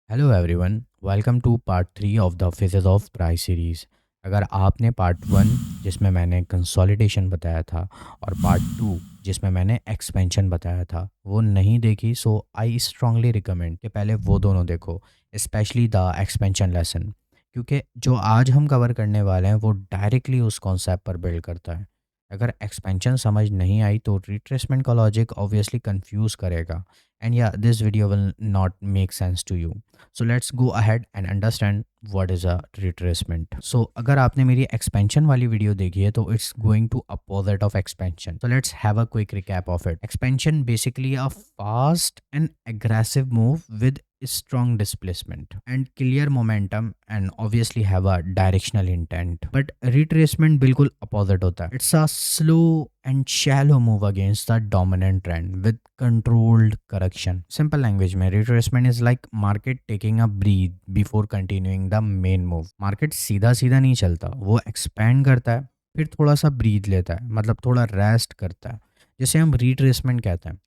Hello everyone, welcome to part 3 of the phases of price series. अगर आपने part 1 जिसमें मैंने कंसोलिडेशन बताया था और पार्ट 2 जिसमें मैंने एक्सपेंशन बताया था वो नहीं देखी, सो आई स्ट्रांगली रिकमेंड कि पहले वो दोनों देखो, स्पेशली द एक्सपेंशन लेसन, क्योंकि जो आज हम कवर करने वाले हैं वो डायरेक्टली उस कॉन्सेप्ट पर बिल्ड करता है। अगर एक्सपेंशन समझ नहीं आई तो रिट्रेसमेंट का लॉजिक ऑब्वियसली कंफ्यूज करेगा, एंड या this video will not make sense to you. So let's go ahead and understand what is a retracement. So अगर आपने मेरी एक्सपेंशन वाली वीडियो देखी है तो it's going to opposite of expansion. So let's have a quick recap of it. Expansion basically a fast and aggressive move with strong displacement and clear momentum and obviously have a directional intent, but retracement बिल्कुल opposite होता है। It's a slow and shallow move against the dominant trend with controlled correction. Simple language में retracement is like market taking a breath before continuing the main move. Market सीधा सीधा नहीं चलता, वो expand करता है, फिर थोड़ा सा ब्रीथ लेता है, मतलब थोड़ा रेस्ट करता है, जिसे हम रिट्रेसमेंट कहते हैं,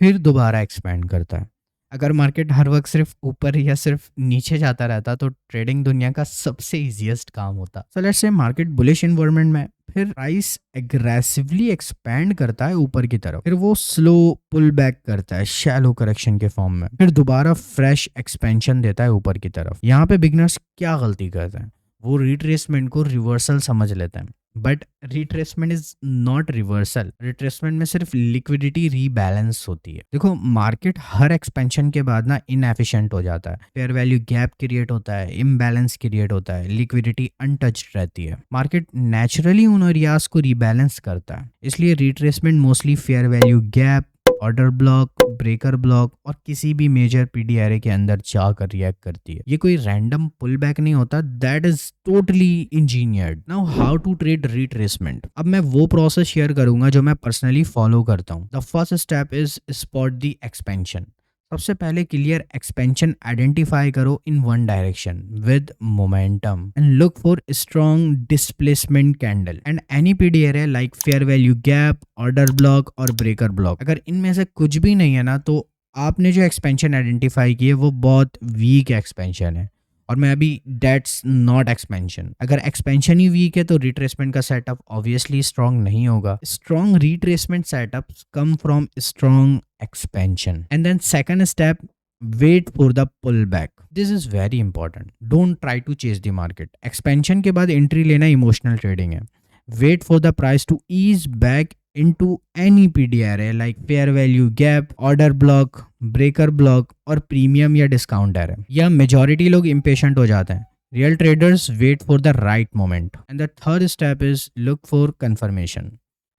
फिर दोबारा एक्सपैंड करता है। अगर मार्केट हर वक्त सिर्फ ऊपर या सिर्फ नीचे जाता रहता तो ट्रेडिंग दुनिया का सबसे इजीएस्ट काम होता। So let's say market bullish environment में फिर प्राइस एग्रेसिवली एक्सपैंड करता है ऊपर की तरफ, फिर वो स्लो पुल बैक करता है शैलो करेक्शन के फॉर्म में, फिर दोबारा फ्रेश एक्सपेंशन देता है ऊपर की तरफ। यहाँ पे बिगनर्स क्या गलती करते हैं, वो रिट्रेसमेंट को रिवर्सल समझ लेते हैं, but retracement is not reversal. Retracement में सिर्फ लिक्विडिटी रीबैलेंस होती है। देखो, मार्केट हर एक्सपेंशन के बाद ना इनएफिशिएंट हो जाता है, फेयर वैल्यू गैप क्रिएट होता है, इम्बैलेंस क्रिएट होता है, लिक्विडिटी अनटच्ड रहती है। मार्केट नेचुरली उन एरियाज को रीबैलेंस करता है, इसलिए retracement mostly fair value gap, order block, breaker block और किसी भी मेजर पीडी एरे के अंदर जाकर रिएक्ट करती है। ये कोई रैंडम पुल बैक नहीं होता, that is totally engineered. Now how to trade retracement. अब मैं वो प्रोसेस शेयर करूंगा जो मैं पर्सनली फॉलो करता हूँ। The first step is spot the expansion. सबसे पहले क्लियर एक्सपेंशन आइडेंटिफाई करो in one direction with momentum and look for strong displacement candle and any PD array like fair value gap, order block और breaker block. अगर इनमें से कुछ भी नहीं है ना, तो आपने जो एक्सपेंशन आइडेंटिफाई की है वो बहुत वीक एक्सपेंशन है, और मैं अभी दैट्स नॉट एक्सपेंशन। अगर एक्सपेंशन ही वीक है तो रिट्रेसमेंट का सेटअप ऑब्वियसली स्ट्रॉन्ग नहीं होगा। Strong retracement setups come from strong expansion. And then second step, wait for the pull back. This is very important. Don't try to chase the market. Expansion के बाद entry लेना emotional trading है। Wait for the price to ease back into any PD array like fair value gap, order block, breaker block और premium या discount array। या majority लोग impatient हो जाते हैं। Real traders wait for the right moment. And the third step is look for confirmation.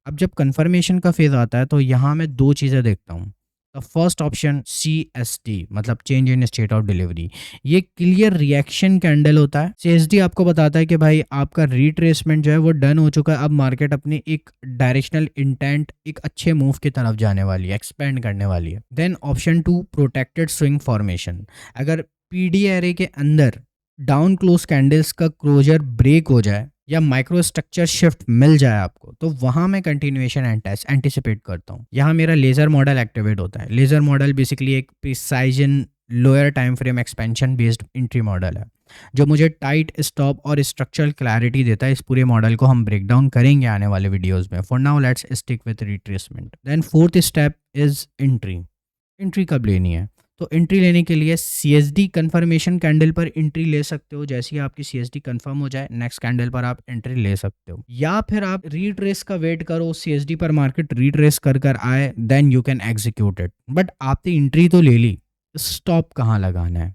अब जब confirmation का फेज आता है तो यहाँ मैं दो चीज़ें देखता हूँ। द फर्स्ट ऑप्शन CST, मतलब change in state of delivery. ये क्लियर रिएक्शन कैंडल होता है। CSD आपको बताता है कि भाई आपका रिट्रेसमेंट जो है वो डन हो चुका है, अब मार्केट अपनी एक डायरेक्शनल इंटेंट, एक अच्छे मूव की तरफ जाने वाली है, एक्सपेंड करने वाली है। Then option 2, protected swing formation. अगर पीडी एरे के अंदर डाउन क्लोज कैंडल्स का क्लोजर ब्रेक हो जाए या माइक्रो स्ट्रक्चर शिफ्ट मिल जाए आपको, तो वहां मैं कंटिन्यूएशन एंटिसिपेट करता हूँ। यहाँ मेरा लेजर मॉडल एक्टिवेट होता है। लेजर मॉडल बेसिकली एक precision lower time frame expansion based entry model है जो मुझे टाइट स्टॉप और स्ट्रक्चरल क्लैरिटी देता है। इस पूरे मॉडल को हम ब्रेक डाउन करेंगे आने वाले वीडियोस में। For now let's stick with retracement. Then fourth step is entry. Entry कब लेनी है? तो एंट्री लेने के लिए CSD कंफर्मेशन कैंडल पर एंट्री ले सकते हो। जैसे ही आपकी CSD कंफर्म हो जाए, नेक्स्ट कैंडल पर आप एंट्री ले सकते हो, या फिर आप रीट्रेस का वेट करो, CSD पर मार्केट रीट्रेस कर आए, then you can execute it. But आपने एंट्री तो ले ली, स्टॉप कहाँ लगाना है?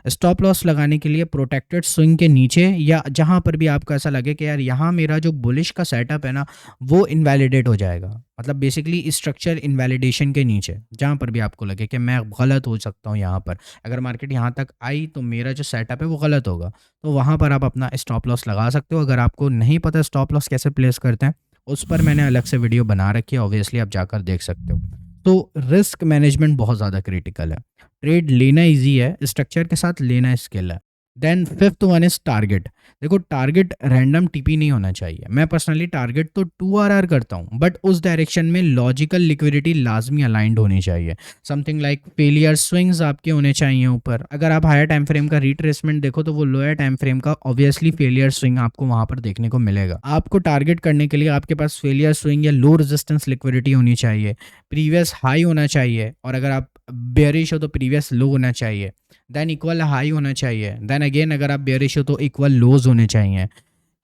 स्टॉप लॉस लगाने के लिए प्रोटेक्टेड स्विंग के नीचे, या जहां पर भी आपको ऐसा लगे कि यार यहाँ मेरा जो बुलिश का सेटअप है ना वो इनवैलिडेट हो जाएगा, मतलब बेसिकली स्ट्रक्चर इनवैलिडेशन के नीचे, जहां पर भी आपको लगे कि मैं गलत हो सकता हूँ यहाँ पर, अगर मार्केट यहाँ तक आई तो मेरा जो सेटअप है वो गलत होगा, तो वहाँ पर आप अपना स्टॉप लॉस लगा सकते हो। अगर आपको नहीं पता स्टॉप लॉस कैसे प्लेस करते हैं, उस पर मैंने अलग से वीडियो बना रखी है, ऑब्वियसली आप जाकर देख सकते हो। तो रिस्क मैनेजमेंट बहुत ज़्यादा क्रिटिकल है। ट्रेड लेना इजी है, स्ट्रक्चर के साथ लेना स्किल है। Then fifth one is target. देखो टारगेट रैंडम टीपी नहीं होना चाहिए। मैं पर्सनली टारगेट तो 2RR करता हूँ, बट उस डायरेक्शन में लॉजिकल लिक्विडिटी लाजमी अलाइंड होनी चाहिए। समथिंग लाइक फेलियर स्विंग्स आपके होने चाहिए ऊपर। अगर आप हायर टाइम फ्रेम का रिट्रेसमेंट देखो तो वो लोअर टाइम फ्रेम का ऑब्वियसली फेलियर स्विंग आपको वहां पर देखने को मिलेगा। आपको टारगेट करने के लिए आपके पास फेलियर स्विंग या लो रेजिस्टेंस लिक्विडिटी होनी चाहिए, प्रीवियस हाई होना चाहिए, और अगर आप बेयरिश हो तो प्रीवियस लो होना चाहिए, देन इक्वल हाई होना चाहिए, देन अगेन अगर आप बेयरिश हो तो इक्वल लोज होने चाहिए,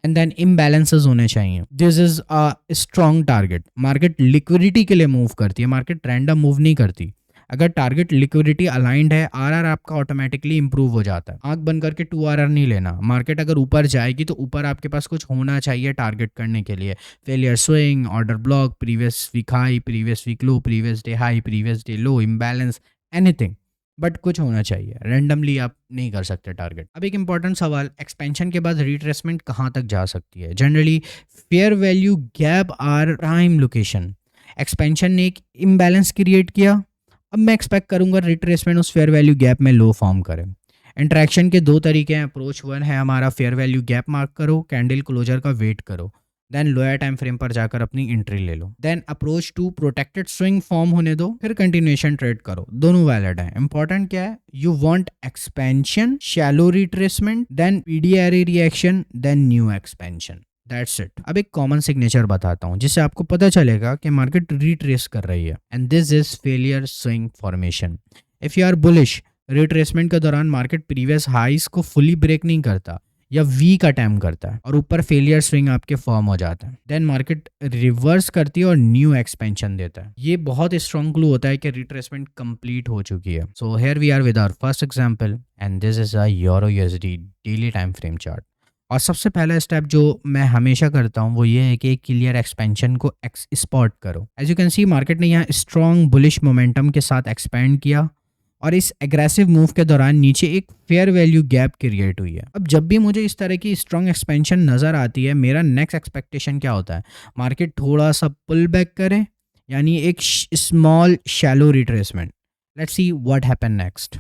एंड देन इम्बैलेंसेस होने चाहिए। This is a strong target. Market liquidity के लिए मूव करती है, मार्केट रैंडम मूव नहीं करती। अगर टारगेट लिक्विडिटी अलाइंड है, आरआर आपका ऑटोमेटिकली इंप्रूव हो जाता है। आंख बंद करके 2RR नहीं लेना। मार्केट अगर ऊपर जाएगी तो ऊपर आपके पास कुछ होना चाहिए टारगेट करने के लिए। Failure swing, order block, previous week high, previous week low, previous day high, previous day low, imbalance, anything, but कुछ होना चाहिए। रैंडमली आप नहीं कर सकते टारगेट। अब एक इंपॉर्टेंट सवाल, एक्सपेंशन के बाद रिट्रेसमेंट कहाँ तक जा सकती है? Generally fair value gap are prime location. Expansion ने एक इम्बैलेंस क्रिएट किया, अब मैं एक्सपेक्ट करूंगा रिट्रेसमेंट उस फेयर वैल्यू गैप में लो फॉर्म करे। इंटरेक्शन के दो तरीके हैं। अप्रोच वन है हमारा फेयर वैल्यू गैप मार्क करो, कैंडल क्लोजर का वेट करो, देन लोअर टाइम फ्रेम पर जाकर अपनी एंट्री ले लो। Then approach two protected swing form होने दो, फिर कंटिन्यूएशन ट्रेड करो। दोनों वैलिड है। इंपॉर्टेंट क्या है, you want expansion, shallow retracement, then PDRA reaction, then new expansion. That's it. अब एक कॉमन सिग्नेचर बताता हूँ जिससे आपको पता चलेगा कि मार्केट रिट्रेस कर रही है, and this is failure swing formation. If you are bullish, retracement के दौरान मार्केट प्रीवियस हाइस को फुली ब्रेक नहीं करता या वीक अटैम्प्ट करता है और ऊपर फेलियर स्विंग आपके फॉर्म हो जाता है, देन मार्केट रिवर्स करती है और न्यू एक्सपेंशन देता है। ये बहुत स्ट्रॉन्ग क्लू होता है कि रिट्रेसमेंट कंप्लीट हो चुकी है। So here we are with our first example, and this is a euro USD daily time frame chart. और सबसे पहला स्टेप जो मैं हमेशा करता हूँ वो ये है कि क्लियर एक्सपेंशन को स्पॉट करो। As you can see market ने यहाँ स्ट्रॉन्ग बुलिश मोमेंटम के साथ एक्सपेंड किया और इस एग्रेसिव मूव के दौरान नीचे एक फेयर वैल्यू गैप क्रिएट हुई है। अब जब भी मुझे इस तरह की स्ट्रॉन्ग एक्सपेंशन नज़र आती है, मेरा नेक्स्ट एक्सपेक्टेशन क्या होता है, मार्केट थोड़ा सा पुल बैक करे, यानी एक small shallow retracement. Let's see what happen next.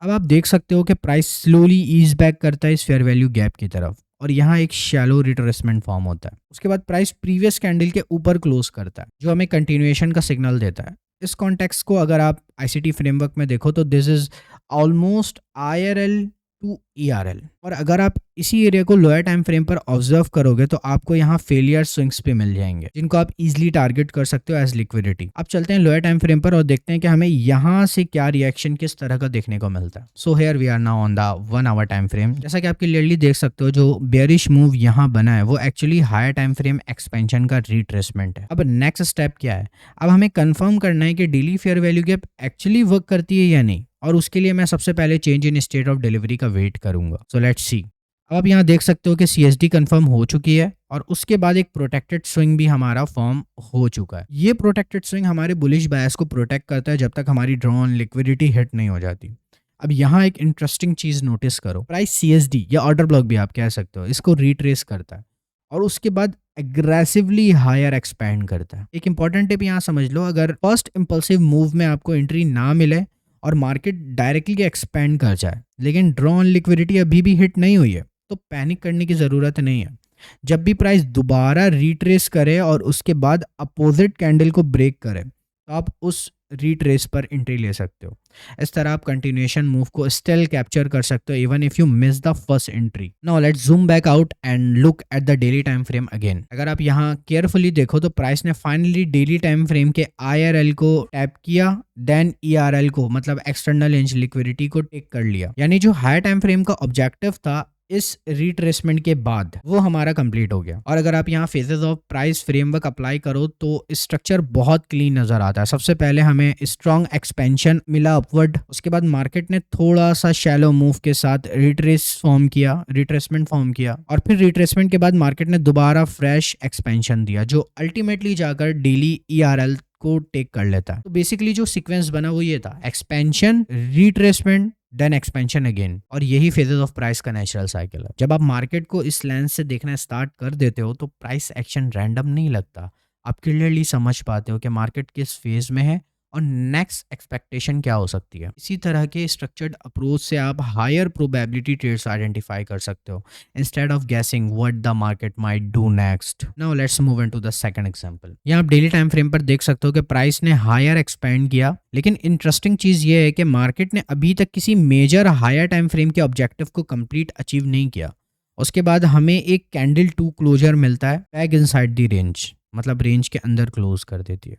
अब आप देख सकते हो कि प्राइस स्लोली ईज बैक करता है इस फेयर वैल्यू गैप की तरफ और यहाँ एक शैलो रिट्रेसमेंट फॉर्म होता है। उसके बाद प्राइस प्रीवियस कैंडल के ऊपर क्लोज करता है जो हमें कंटिन्यूएशन का सिग्नल देता है। इस कॉन्टेक्स्ट को अगर आप आईसीटी फ्रेमवर्क में देखो तो this is almost IRL to ERL, और अगर आप इसी एरिया को लोअर टाइम फ्रेम पर ऑब्जर्व करोगे तो आपको यहाँ फेलियर स्विंग्स पे मिल जाएंगे जिनको आप इजीली टारगेट कर सकते हो एज लिक्विडिटी। अब चलते हैं लोअर टाइम फ्रेम पर और देखते हैं कि हमें यहाँ से क्या रिएक्शन किस तरह का देखने को मिलता है। So here we are now on the 1 hour time frame. जैसा कि आप क्लियरली देख सकते हो जो बेयरिश मूव यहाँ बना है वो actually higher time frame expansion का रिट्रेसमेंट है। अब नेक्स्ट स्टेप क्या है, अब हमें कंफर्म करना है कि daily fair value gap actually work करती है या नहीं, और उसके लिए मैं सबसे पहले change in state of delivery का वेट करूंगा। So let's see. अब आप यहाँ देख सकते हो कि CSD कंफर्म हो चुकी है और उसके बाद एक प्रोटेक्टेड स्विंग भी हमारा फॉर्म हो चुका है। ये प्रोटेक्टेड स्विंग हमारे बुलिश बायस को प्रोटेक्ट करता है जब तक हमारी ड्रॉन लिक्विडिटी हिट नहीं हो जाती। अब यहाँ एक इंटरेस्टिंग चीज नोटिस करो, प्राइस CSD या ऑर्डर ब्लॉक भी आप कह सकते हो, इसको रिट्रेस करता है और उसके बाद एग्रेसिवली हायर एक्सपैंड करता है। एक इंपॉर्टेंट टिप यहाँ समझ लो, अगर फर्स्ट इंपल्सिव मूव में आपको एंट्री ना मिले और मार्केट डायरेक्टली एक्सपेंड कर जाए लेकिन ड्रॉन लिक्विडिटी अभी भी हिट नहीं हुई है तो पैनिक करने की ज़रूरत नहीं है। जब भी प्राइस दोबारा रिट्रेस करे और उसके बाद अपोजिट कैंडल को ब्रेक करे तो आप उस रिट्रेस पर एंट्री ले सकते हो। इस तरह आप कंटिन्यूएशन मूव को स्टिल कैप्चर कर सकते हो even if you miss the first entry. Now let's zoom back out and look at the daily time frame again. अगर आप यहाँ केयरफुली देखो तो प्राइस ने फाइनली डेली टाइम फ्रेम के IRL को टैप किया, देन ERL को मतलब एक्सटर्नल रेंज लिक्विडिटी को टेक कर लिया, यानी जो हायर टाइम फ्रेम का ऑब्जेक्टिव था इस रिट्रेसमेंट के बाद वो हमारा कंप्लीट हो गया। और अगर आप यहाँ phases of price framework apply करो तो स्ट्रक्चर बहुत क्लीन नजर आता है। सबसे पहले हमें स्ट्रॉन्ग एक्सपेंशन मिला अपवर्ड, उसके बाद मार्केट ने थोड़ा सा शैलो मूव के साथ रिट्रेसमेंट फॉर्म किया और फिर रिट्रेसमेंट के बाद मार्केट ने दोबारा फ्रेश एक्सपेंशन दिया जो अल्टीमेटली जाकर डेली ERL को टेक कर लेता है। तो बेसिकली जो सीक्वेंस बना वो ये था, expansion, retracement, then expansion again, और यही फेजेस ऑफ प्राइस का नेचुरल साइकिल है। जब आप मार्केट को इस लेंस से देखना स्टार्ट कर देते हो तो प्राइस एक्शन रैंडम नहीं लगता, आप क्लियरली समझ पाते हो कि मार्केट किस फेज में है और नेक्स्ट एक्सपेक्टेशन क्या हो सकती है। इसी तरह के स्ट्रक्चर्ड अप्रोच से आप हायर प्रोबेबिलिटी ट्रेड्स आइडेंटिफाई कर सकते हो इंस्टेड ऑफ गेसिंग what the market might do next. Now let's move into the second example. यहाँ आप डेली टाइम फ्रेम पर देख सकते हो कि प्राइस ने हायर एक्सपेंड किया, लेकिन इंटरेस्टिंग चीज़ ये है कि मार्केट ने अभी तक किसी मेजर हायर टाइम फ्रेम के ऑब्जेक्टिव को कंप्लीट अचीव नहीं किया। उसके बाद हमें एक कैंडल टू क्लोजर मिलता है बैक इनसाइड द रेंज, मतलब रेंज के अंदर क्लोज कर देती है।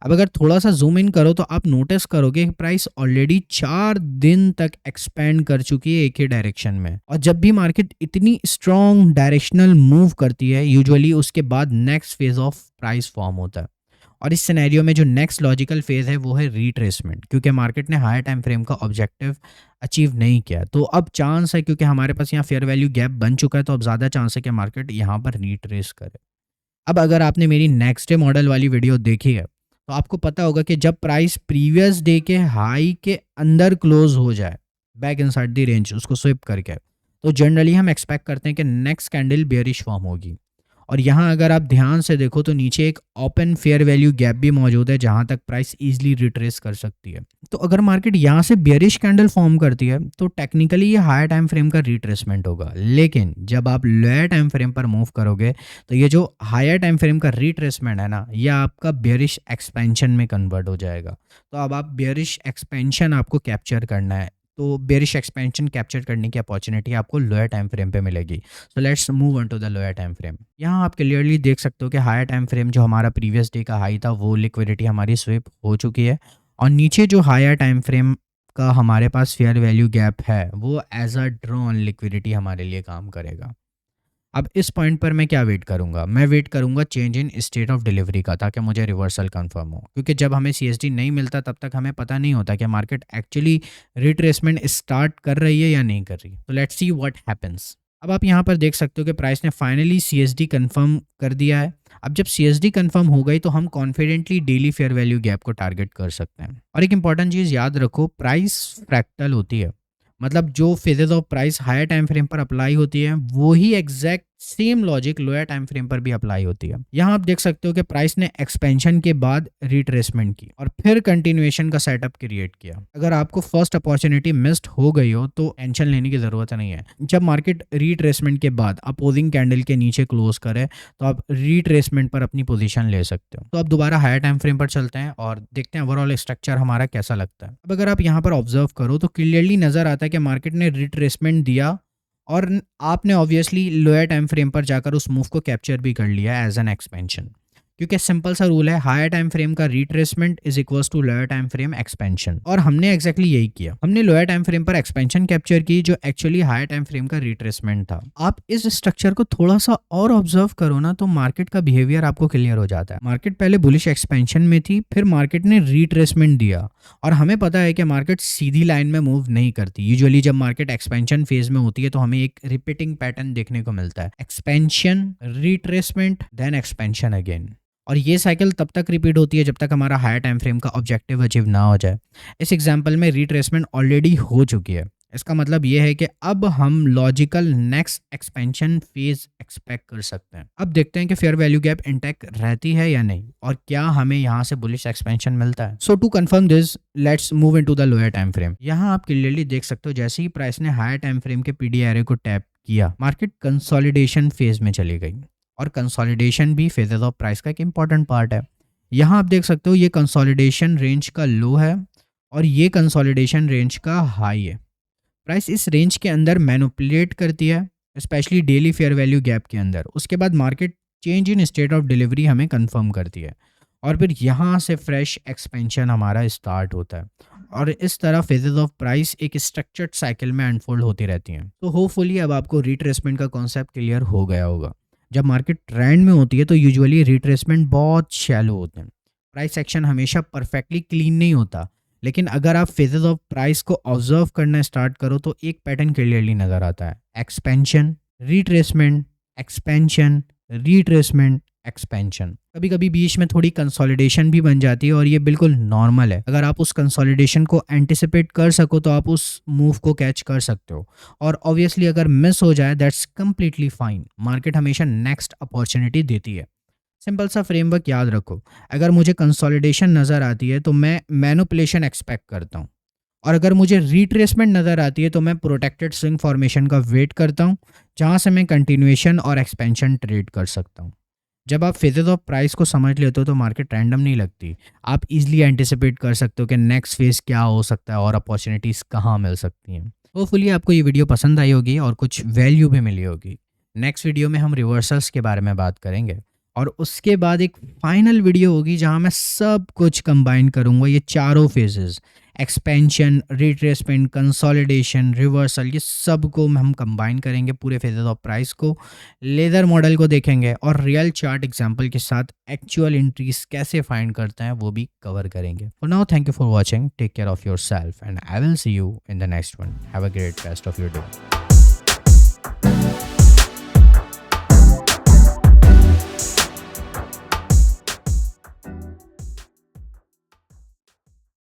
अब अगर थोड़ा सा जूम इन करो तो आप नोटिस करोगे कि प्राइस ऑलरेडी 4 दिन तक एक्सपेंड कर चुकी है एक ही डायरेक्शन में। और जब भी मार्केट इतनी स्ट्रॉन्ग डायरेक्शनल मूव करती है, यूजुअली उसके बाद next phase of price form होता है। और इस सिनेरियो में जो नेक्स्ट लॉजिकल फेज है वो है रिट्रेसमेंट, क्योंकि मार्केट ने हायर टाइम फ्रेम का ऑब्जेक्टिव अचीव नहीं किया। तो अब चांस है, क्योंकि हमारे पास यहाँ फेयर वैल्यू गैप बन चुका है, तो अब ज़्यादा चांस है कि मार्केट यहाँ पर रिट्रेस करे। अब अगर आपने मेरी नेक्स्ट डे मॉडल वाली वीडियो देखी है तो आपको पता होगा कि जब प्राइस प्रीवियस डे के हाई के अंदर क्लोज हो जाए बैक इनसाइड द रेंज, उसको स्विप करके, तो जनरली हम एक्सपेक्ट करते हैं कि नेक्स्ट कैंडल बेयरिश फॉर्म होगी। और यहाँ अगर आप ध्यान से देखो तो नीचे एक ओपन फेयर वैल्यू गैप भी मौजूद है जहाँ तक प्राइस इजीली रिट्रेस कर सकती है। तो अगर मार्केट यहाँ से बेयरिश कैंडल फॉर्म करती है तो टेक्निकली ये हायर टाइम फ्रेम का रिट्रेसमेंट होगा, लेकिन जब आप लोअर टाइम फ्रेम पर मूव करोगे तो ये जो हायर टाइम फ्रेम का रिट्रेसमेंट है ना, ये आपका बेयरिश एक्सपेंशन में कन्वर्ट हो जाएगा। तो अब आप बेयरिश एक्सपेंशन आपको कैप्चर करना है, तो बेयरिश एक्सपेंशन कैप्चर करने की अपॉर्चुनिटी आपको लोअर टाइम फ्रेम पे मिलेगी। So let's move on to the lower time frame. यहाँ आप क्लियरली देख सकते हो कि हायर टाइम फ्रेम जो हमारा प्रीवियस डे का हाई था वो लिक्विडिटी हमारी स्विप हो चुकी है, और नीचे जो हायर टाइम फ्रेम का हमारे पास फेयर वैल्यू गैप है वो एज अ ड्रॉन लिक्विडिटी हमारे लिए काम करेगा। अब इस पॉइंट पर मैं क्या वेट करूंगा? मैं वेट करूंगा change in state of delivery का, ताकि मुझे रिवर्सल कंफर्म हो, क्योंकि जब हमें सीएसडी नहीं मिलता तब तक हमें पता नहीं होता कि मार्केट एक्चुअली रिट्रेसमेंट स्टार्ट कर रही है या नहीं कर रही। तो लेट्स सी व्हाट हैपेंस। अब आप यहाँ पर देख सकते हो कि प्राइस ने फाइनली सीएसडी कंफर्म कर दिया है। अब जब सीएसडी कंफर्म हो गई तो हम confidently daily fair value gap को टारगेट कर सकते हैं। और एक इंपॉर्टेंट चीज़ याद रखो, प्राइस फ्रैक्टल होती है, मतलब जो phases of price higher time frame पर अप्लाई होती है वो ही exact same logic lower time frame पर भी अप्लाई होती है। यहाँ आप देख सकते हो कि प्राइस ने एक्सपेंशन के बाद रिट्रेसमेंट की और फिर कंटिन्यूएशन का सेटअप क्रिएट किया। अगर आपको फर्स्ट अपॉर्चुनिटी मिस्ड हो गई हो तो टेंशन लेने की जरूरत नहीं है। जब मार्केट रिट्रेसमेंट के बाद अपोजिंग कैंडल के नीचे क्लोज करे तो आप रिट्रेसमेंट पर अपनी पोजीशन ले सकते हो। तो अब दोबारा हायर टाइम फ्रेम पर चलते हैं और देखते हैं ओवरऑल स्ट्रक्चर हमारा कैसा लगता है। अब अगर आप यहाँ पर ऑब्जर्व करो तो क्लियरली नजर आता है कि मार्केट ने रिट्रेसमेंट दिया और आपने ऑब्वियसली लोअर टाइम फ्रेम पर जाकर उस मूव को कैप्चर भी कर लिया एज एन एक्सपेंशन, क्योंकि सिंपल सा रूल है, हायर टाइम फ्रेम का retracement is equals to lower time frame expansion. और हमने एग्जैक्टली यही किया, हमने लोअर टाइम फ्रेम पर एक्सपेंशन कैप्चर की जो एक्चुअली हायर टाइम फ्रेम का रिट्रेसमेंट था। आप इस स्ट्रक्चर को थोड़ा सा और ऑब्जर्व करो ना तो मार्केट का बिहेवियर आपको क्लियर हो जाता है। मार्केट पहले बुलिश एक्सपेंशन में थी, फिर मार्केट ने रिट्रेसमेंट दिया, और हमें पता है कि मार्केट सीधी लाइन में मूव नहीं करती। यूजुअली जब मार्केट एक्सपेंशन फेज में होती है तो हमें एक रिपीटिंग पैटर्न देखने को मिलता है, expansion, retracement, then expansion again. और ये साइकिल तब तक रिपीट होती है जब तक हमारा हायर टाइम फ्रेम का ऑब्जेक्टिव अचीव ना हो जाए। इस एग्जांपल में रिट्रेसमेंट ऑलरेडी हो चुकी है, इसका मतलब ये है कि अब हम logical next expansion phase expect कर सकते हैं। अब देखते हैं कि फेयर वैल्यू गैप इंटैक्ट रहती है या नहीं, और क्या हमें यहाँ से बुलिश एक्सपेंशन मिलता है। So to confirm this let's move into the lower time frame. यहाँ आप क्लियरली देख सकते हो जैसे ही प्राइस ने हायर टाइम फ्रेम के पीडी एरे को टैप किया, मार्केट कंसोलिडेशन फेज में चली गई, और कंसोलिडेशन भी फेजेस ऑफ प्राइस का एक इंपॉर्टेंट पार्ट है। यहाँ आप देख सकते हो ये कंसोलिडेशन रेंज का लो है और ये कंसोलिडेशन रेंज का हाई है। प्राइस इस रेंज के अंदर मैनिपुलेट करती है, specially daily fair value gap के अंदर। उसके बाद market change in state of delivery हमें कंफर्म करती है, और फिर यहाँ से फ्रेश एक्सपेंशन हमारा स्टार्ट होता है, और इस तरह फेजेस ऑफ प्राइस एक स्ट्रक्चर्ड साइकिल में अनफोल्ड होती रहती हैं। तो होपफुली अब आपको रिट्रेसमेंट का कॉन्सेप्ट क्लियर हो गया होगा। जब मार्केट ट्रेंड में होती है तो यूजुअली रिट्रेसमेंट बहुत शैलो होते हैं, प्राइस एक्शन हमेशा परफेक्टली क्लीन नहीं होता। लेकिन अगर आप फेजेस ऑफ प्राइस को ऑब्जर्व करना स्टार्ट करो तो एक पैटर्न क्लियरली नजर आता है, expansion, retracement, expansion, retracement, expansion. कभी कभी बीच में थोड़ी कंसोलिडेशन भी बन जाती है और ये बिल्कुल नॉर्मल है। अगर आप उस कंसोलिडेशन को एंटिसिपेट कर सको तो आप उस मूव को कैच कर सकते हो, और ऑब्वियसली अगर मिस हो जाए दैट्स कंप्लीटली फाइन। मार्केट हमेशा नेक्स्ट अपॉर्चुनिटी देती है। सिंपल सा फ्रेमवर्क याद रखो। अगर मुझे कंसोलिडेशन नज़र आती है तो मैं मैनिपुलेशन एक्सपेक्ट करता हूँ, और अगर मुझे रिट्रेसमेंट नज़र आती है तो मैं प्रोटेक्टेड स्विंग फॉर्मेशन का वेट करता हूँ, जहाँ से मैं कंटिन्यूएशन और एक्सपेंशन ट्रेड कर सकता हूँ। जब आप फेजेस ऑफ प्राइस को समझ लेते हो तो मार्केट रैंडम नहीं लगती। आप इजीली एंटिसिपेट कर सकते हो कि नेक्स्ट फेज क्या हो सकता है और अपॉर्चुनिटीज़ कहाँ मिल सकती हैं। होपफुली आपको ये वीडियो पसंद आई होगी और कुछ वैल्यू भी मिली होगी। नेक्स्ट वीडियो में हम रिवर्सल्स के बारे में बात करेंगे, और उसके बाद एक फाइनल वीडियो होगी जहाँ मैं सब कुछ कंबाइन करूँगा, ये चारों phases, expansion, retracement, consolidation, reversal, ये सब को हम कंबाइन करेंगे पूरे फेजेस ऑफ प्राइस को। लेज़र मॉडल को देखेंगे और रियल चार्ट एग्जांपल के साथ एक्चुअल एंट्रीज कैसे फाइंड करते हैं वो भी कवर करेंगे। For now thank you for watching, take care of your self and I will see you in the next one. Have a great rest of your day.